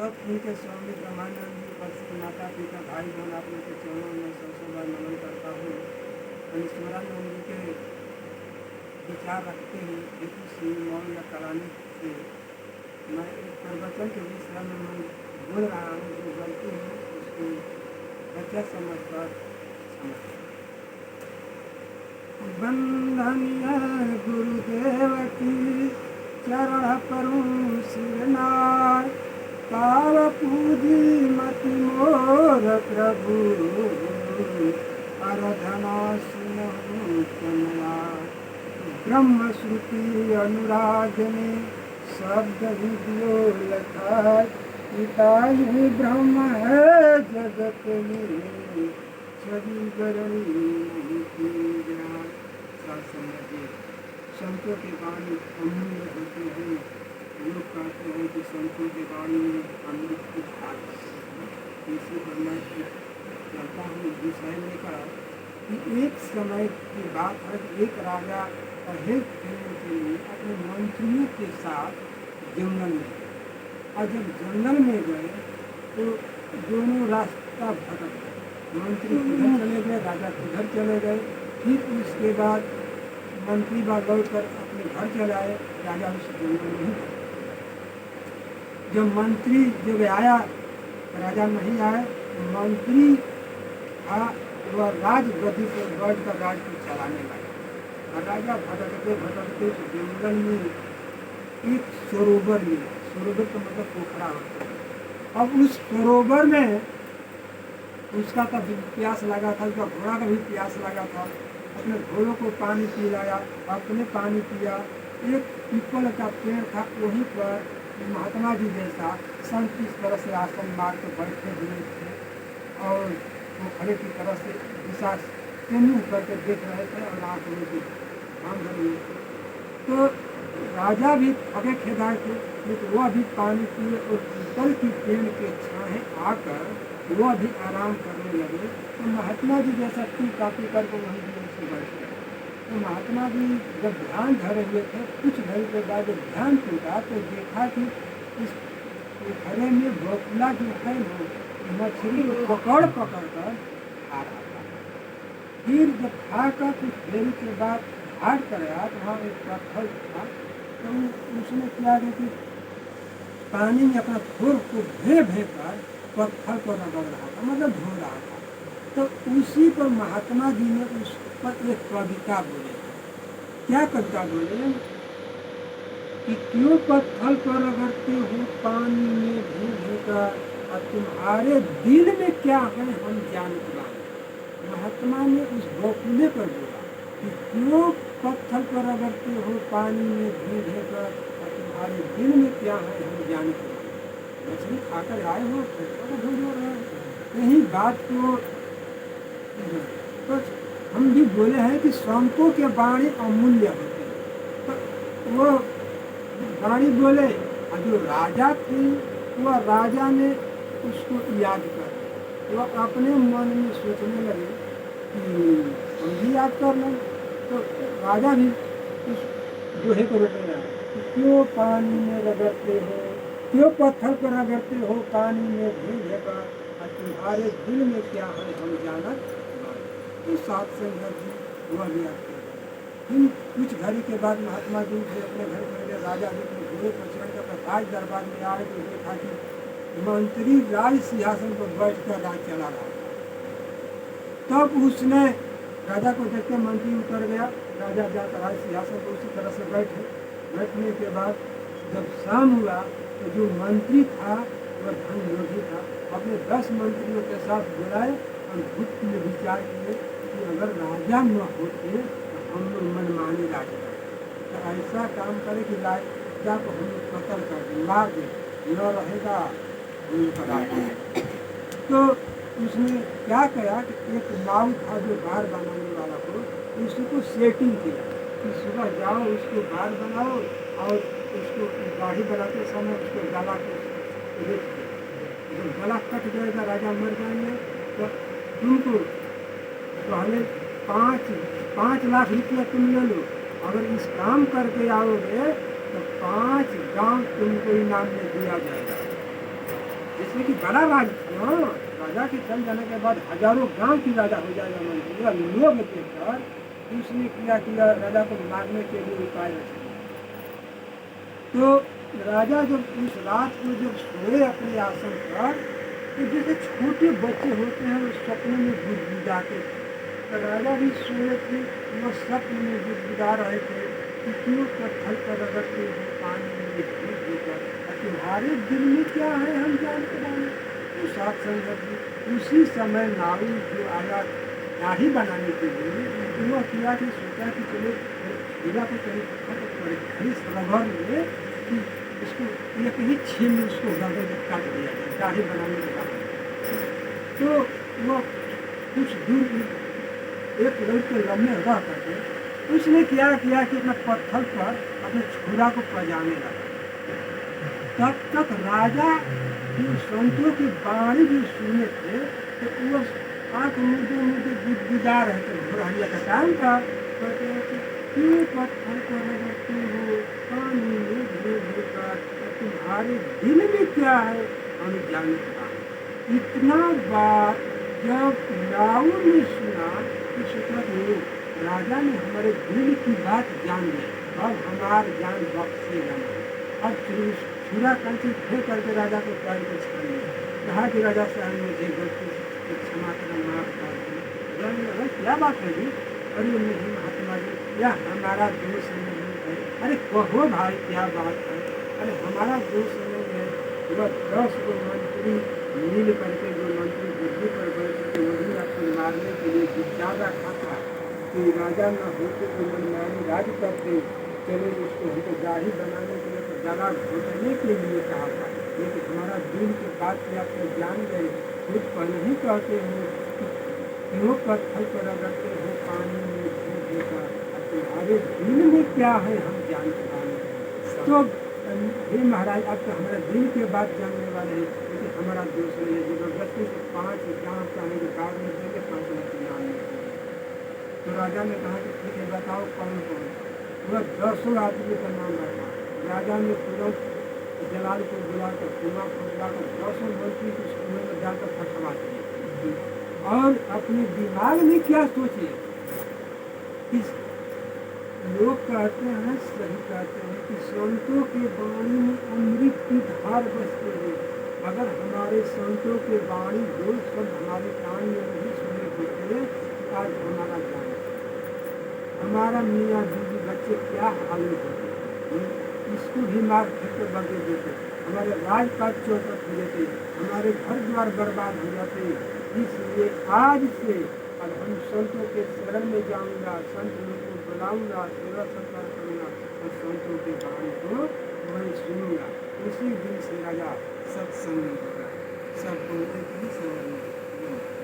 तब उनके स्वामी ब्रह्मानंद जी उपस्थित माता पिता भाई बहन आप लोग के चरणों में सौ बार नमन करता हूँ। ईश्वरानंद जी के विचार रखते हुए हेतु सिंह मौर्य या करानी से मैं एक प्रवचन के विषय में मैं बोल रहा हूँ, जो गलती है उसको बच्चा समझकर समझ। बंधनिया गुरुदेव की चरण परूं सिरनार, पाव पूजी मति मोर प्रभु, आराधना सुनहु कमला। ब्रह्म श्रुति अनुराग में शब्द ही दियो लखार, पिता ही ब्रह्म है जगत में, सभी गरणी की जाए। संतों की वाणी अमूल्य होते हैं। लोग कहते हैं कि संतों की वाणी में अमृत की धार। इसी पर मैं कहता हूँ विषय लेकर कि एक समय की बात है कि एक राजा अहेर खेलने के लिए अपने मंत्रियों के साथ जंगल में, और जब जंगल में गए तो दोनों रास्ता भटक गए। मंत्री उधर चले गए, राजा उधर चले गए। फिर उसके बाद मंत्री बाग लौट कर अपने घर चले आए, राजा उस जंगल नहीं गए। जब मंत्री जब आया, राजा नहीं आए, मंत्री था वह राजगद्दी पर बैठ कर राज को चलाने लगा। और राजा भटकते भटकते जंगल में एक सरोवर मिला। सरोवर का मतलब पोखरा होता है। अब उस सरोवर में उसका कभी प्यास लगा था, उसका घोड़ा का भी प्यास लगा था। अपने घोड़ों को पानी पिलाया, अपने पानी पिया। एक पीपल का पेड़ था, वहीं पर महात्मा जी जैसा संत इस तरह से आसन मार के बैठे हुए थे और वो खड़े की तरह से दिशा मुँह करके देख रहे थे और आँख में भी ध्यान धरे हुए थे। तो राजा भी थके खेदाए थे, लेकिन वह भी पानी पिए और पीपल की पेड़ के छाए आकर वह भी आराम करने लगे। तो महात्मा जी जैसा टी कापी करके वहीं भी उनसे बैठ गए। तो महात्मा जी जब ध्यान धरे हुए थे, कुछ घड़ी के बाद जब ध्यान टूटा तो देखा कि इस पोखरे में भोकला जो है वो मछली को पकड़ पकड़ कर खा रहा था। फिर जब खाकर कुछ देर के बाद घाट पर आया तो वहाँ एक पत्थर था। तो उसने क्या किया कि पानी में अपना खुर को भे कर पत्थर को रगड़ रहा था, मतलब धो रहा था। तो उसी पर महात्मा जी ने उस पर एक कविता बोले। क्या कविता बोले कि क्यों पत्थर पर रगड़ते हो पानी में भीगकर, और तुम्हारे दिल में क्या है हम जानते हैं। महात्मा ने उस भोकले पर बोला कि क्यों पत्थर पर रगड़ते हो पानी में भीगकर, और तुम्हारे दिल में क्या है हम जानते हैं। मछली खाकर आए हो तो ढूंढ रहे हैं। यही बात को तो हम भी बोले हैं कि संतों के वाणी अमूल्य होते हैं। तो वो वाणी बोले, और जो राजा थी वह राजा ने उसको याद कर, वह अपने मन में सोचने लगे कि हम भी याद कर लें। तो राजा भी उस दोहे को रोक रहा है कि क्यों पानी में रगड़ते हो, क्यों पत्थर पर रगड़ते हो पानी में भीगकर, और तुम्हारे दिल में क्या है हम जानत। तो सात संगत जी वह भी आते हैं। फिर कुछ घड़ी के बाद महात्मा जी थे अपने घर में गए। राजा जी अपने घोड़े पर चढ़ कर राज दरबार में आए तो देखा कि मंत्री राज सिंहासन पर बैठ कर राज चला रहा था। तब उसने राजा को देखते मंत्री उतर गया। राजा जाकर राज सिंहासन पर उसी तरह से बैठे। बैठने के बाद जब शाम हुआ तो जो मंत्री था वह धन योगी था, अपने 10 मंत्रियों के साथ बुलाए और गुप्त में विचार किए कि अगर राजा न होते तो हम लोग मनमानी राजा तो ऐसा काम करे कि राजा को हम लोग कत्ल कर दें, मार दें, न रहेगा हम लोग का राजा। तो उसने क्या किया कि एक नाव था जो बार बनाने वाला हो, उसको सेटिंग किया कि सुबह जाओ उसको बार बनाओ और उसको गाड़ी बनाते समय उसको गला को रेत दो। जब गला कट जाएगा राजा मर जाएंगे तो तुमको पहले 5 लाख रुपया तुम ले लो। अगर इस काम करके आओगे तो 5 गांव तुमको इनाम में दिया जाएगा। जिससे कि बड़ा राज था ना, राजा के चल जाने के बाद हजारों गांव की राजा हो जाएगा मंत्री। अब लोग देखकर उसने किया राजा को मारने के लिए उपाय रचा। तो राजा जब उस रात को जब सोए अपने आसन पर, तो जैसे छोटे बच्चे होते हैं वो सपने में गुदगुदाते थे, तो राजा भी सोए थे, वो स्वप्न में गुदगुदा रहे थे कि क्यों पत्थर पर रगड़ते हो पानी में डूब देकर, तुम्हारे दिल में क्या है हम जानते हैं। तो सात संगत जी उसी समय नावी जो आया राही बनाने के लिए, तो वह किया कि सोचा कि चलो पूजा को कहीं रबर में कि इसको एक ही छीन में उसको रबर में काट दिया जाए दाढ़ी बनाने के बाद। तो वह कुछ दूर एक रोड के लम्बे रह करके उसने क्या किया कि अपना पत्थर पर अपने छुरा को पजाने लगा। तब तक राजा जो संतों की वाणी जो सुने थे, तो वो आँख मुझे गुदगुदा रहे थे। घोड़िया का टाइम था, कहते हैं कि क्यों पत्थर को रगड़ते हो पानी में डूब देकर, तुम्हारे दिल में क्या है हम जानते हैं। इतना बात जब नाऊ ने सुना तो सोचा कि राजा ने हमारे दिल की बात जान ली, अब हमारी जान बख्शेगा नहीं। अब छुरा कंची फेंक करके राजा को पैर को छान लिया, कहा कि राजा साहब मुझे गलती से क्षमा करना, माफ कर दो। राजा ने कहा क्या बात है जी? अरे नहीं महात्मा जी, यह हमारा दोष नहीं है। अरे कहो भाई क्या बात है? अरे हमारा दोष नहीं है, वह 10 गो मंत्री मिल करके जो मंत्री बुद्धि पर बैठे वही आपको मारने के लिए ज्यादा खाता कि राजा न होते तो मनमानी राज करते, चलो उसको हमको दाढ़ी बनाने के लिए तो ज़्यादा घोटने के लिए कहा था। लेकिन हमारा दिल के बात से आप तो जान गए, खुद पहले ही कहते हो क्यों पत्थर पर रगड़ते हो पानी में डूब देकर, तुम्हारे दिल में क्या है हम जानते हैं। तो हे महाराज अब तो हमारे दिल के बात जानने वाले हैं, लेकिन हमारा दोष नहीं है। जबरदस्ती से 5 जहाँ चाहेंगे बाद में देंगे, 5 लाख नाम नहीं। तो राजा ने कहा कि ठीक है बताओ कौन कौन। वह 10 आदमी का नाम रखा। राजा ने तुरंत जलाल को बुलाकर कुआं खोदलाकर 10 मंत्री को कुएं में डालकर फटवा दिए। और अपने दिमाग में क्या सोचे, इस लोग कहते हैं, सही कहते हैं कि संतों के वाणी में अमृत की धार बसते हैं। अगर हमारे संतों के वाणी जो शब्द हमारे कान में नहीं सुने होते, आज हमारा ज्ञान, हमारा मियाँ बीवी बच्चे क्या हाल होते, इसको भी मार फेंक बगे देते, हमारे राजपाट चौपट हो जाते, हमारे घर द्वार बर्बाद हो जाते। इसलिए आज से अब हम संतों के शरण में जाऊंगा, संत लोग को बुलाऊंगा, सेवा सत्कार करूंगा और संतों के वाणी को वही सुनूंगा। उसी दिन से राजा सत्संग होगा, सब बोलते थे समझ में।